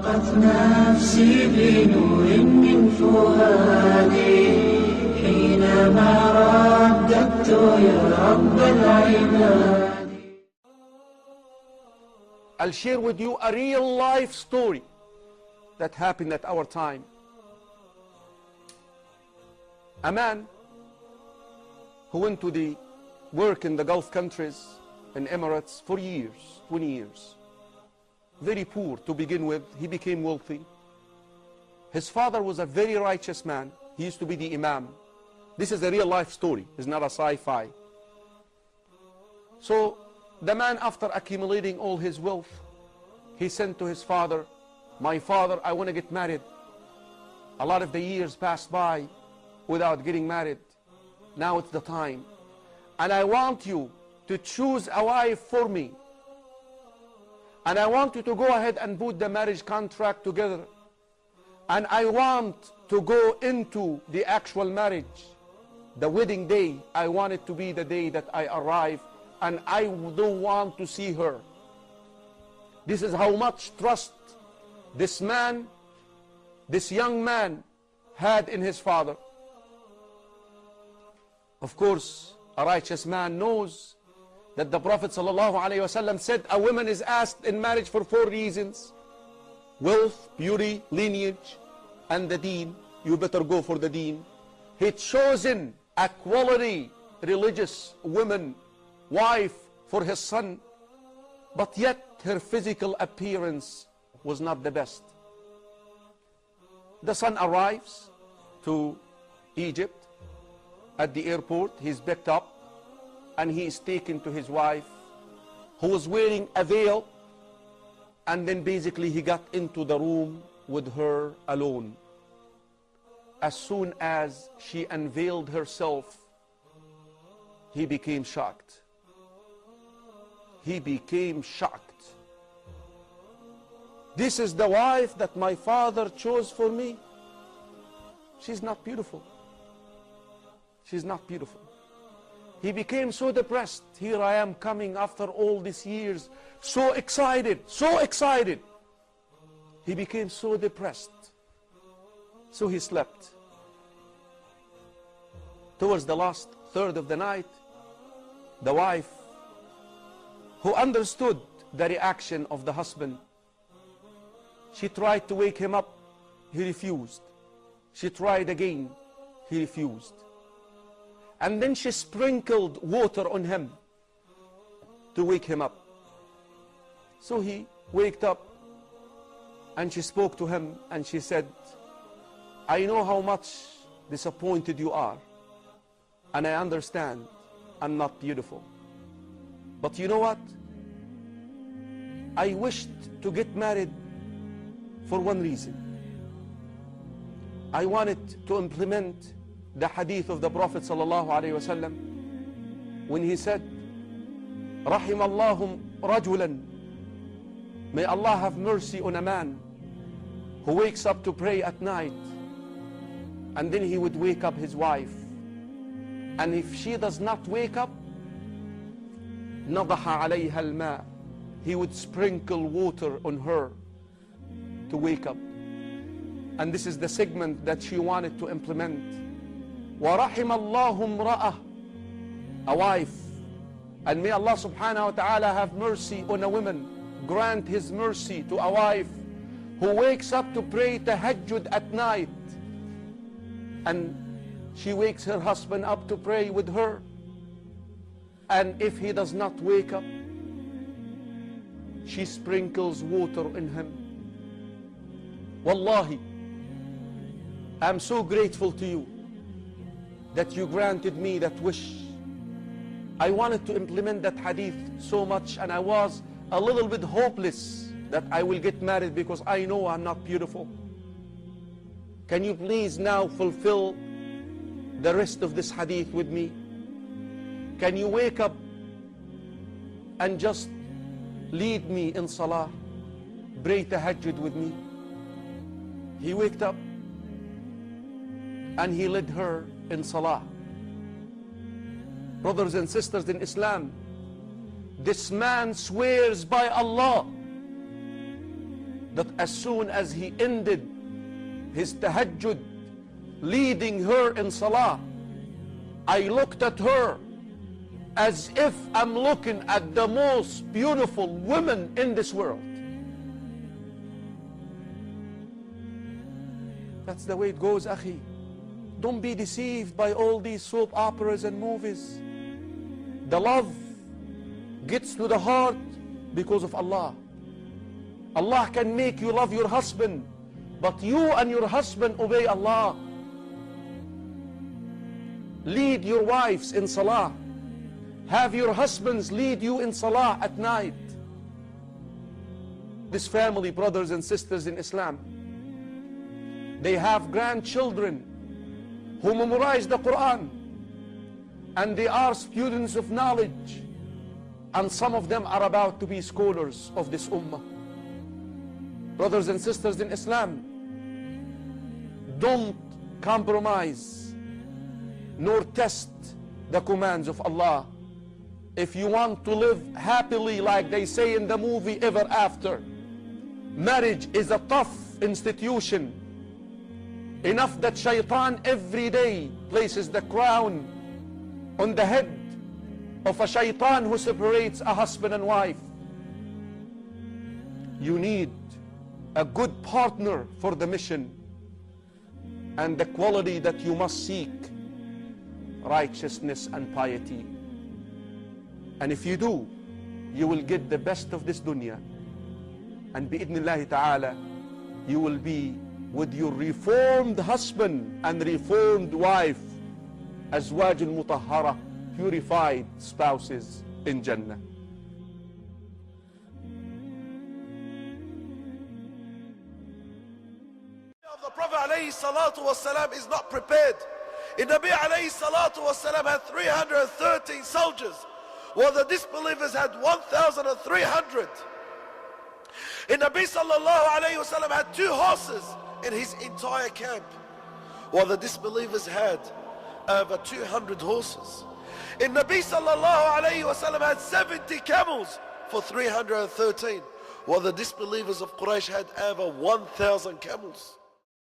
أشرقت نفسي بنور من فؤادي حينما رددت يا رب العباد. I'll share with you a real life story that happened at our time. A man who went to the work in the Gulf countries, in Emirates, for years, 20 years. Very poor to begin with, he became wealthy. His father was a very righteous man. He used to be the imam. This is a real life story, it's not a sci-fi. So the man, after accumulating all his wealth, he sent to his father, "My father, I want to get married. A lot of the years passed by without getting married. Now it's the time. And I want you to choose a wife for me. And I want you to go ahead and put the marriage contract together. And I want to go into the actual marriage. The wedding day, I want it to be the day that I arrive, and I don't want to see her." This is how much trust this man, this young man, had in his father. Of course, a righteous man knows that the Prophet ﷺ said a woman is asked in marriage for 4 reasons: wealth, beauty, lineage, and the deen. You better go for the deen. He'd chosen a quality religious woman, wife for his son, but yet her physical appearance was not the best. The son arrives to Egypt. At the airport, he's picked up and he is taken to his wife, who was wearing a veil, and then basically he got into the room with her alone. As soon as she unveiled herself, he became shocked. He became shocked. This is the wife that my father chose for me? She's not beautiful. She's not beautiful. He became so depressed. Here I am coming after all these years, so excited, so excited. He became so depressed. So he slept. Towards the last third of the night, the wife, who understood the reaction of the husband, she tried to wake him up. He refused. She tried again. He refused. And then she sprinkled water on him to wake him up. So he waked up, and she spoke to him, and she said, "I know how much disappointed you are, and I understand I'm not beautiful. But you know what? I wished to get married for one reason. I wanted to implement the hadith of the Prophet ﷺ when he said, رحم الله رجلا, may Allah have mercy on a man who wakes up to pray at night, and then he would wake up his wife, and if she does not wake up, نضح عليها الماء, he would sprinkle water on her to wake up." And this is the segment that she wanted to implement. وَرَحِمَ اللَّهُ امْرَأَةً, a wife, and may Allah subhanahu wa ta'ala have mercy on a woman, grant his mercy to a wife who wakes up to pray tahajjud at night, and she wakes her husband up to pray with her, and if he does not wake up, she sprinkles water in him. Wallahi, I'm so grateful to you that you granted me that wish. I wanted to implement that hadith so much, and I was a little bit hopeless that I will get married because I know I'm not beautiful. Can you please now fulfill the rest of this hadith with me? Can you wake up and just lead me in salah, pray tahajjud with me? He waked up and he led her in salah. Brothers and sisters in Islam, this man swears by Allah that as soon as he ended his tahajjud, leading her in salah, I looked at her as if I'm looking at the most beautiful woman in this world. That's the way it goes, akhi. Don't be deceived by all these soap operas and movies. The love gets to the heart because of Allah. Allah can make you love your husband, but you and your husband obey Allah. Lead your wives in salah. Have your husbands lead you in salah at night. This family, brothers and sisters in Islam, they have grandchildren who memorize the Quran, and they are students of knowledge, and some of them are about to be scholars of this ummah. Brothers and sisters in Islam, don't compromise nor test the commands of Allah. If you want to live happily, like they say in the movie Ever After, marriage is a tough institution. Enough that shaitan every day places the crown on the head of a shaitan who separates a husband and wife. You need a good partner for the mission, and the quality that you must seek: righteousness and piety. And if you do, you will get the best of this dunya, and bi'idhnillahi ta'ala, you will be with your reformed husband and reformed wife, azwaj al-mutahhara, purified spouses in Jannah. The Prophet alayhi salatu wasalam is not prepared. The Nabi alayhi salatu wasalam had 313 soldiers, while the disbelievers had 1,300. The Nabi sallallahu alayhi wasallam had 2 horses in his entire camp, while the disbelievers had over 200 horses. The Nabi sallallahu alayhi wasallam had 70 camels for 313, while the disbelievers of Quraysh had over 1,000 camels.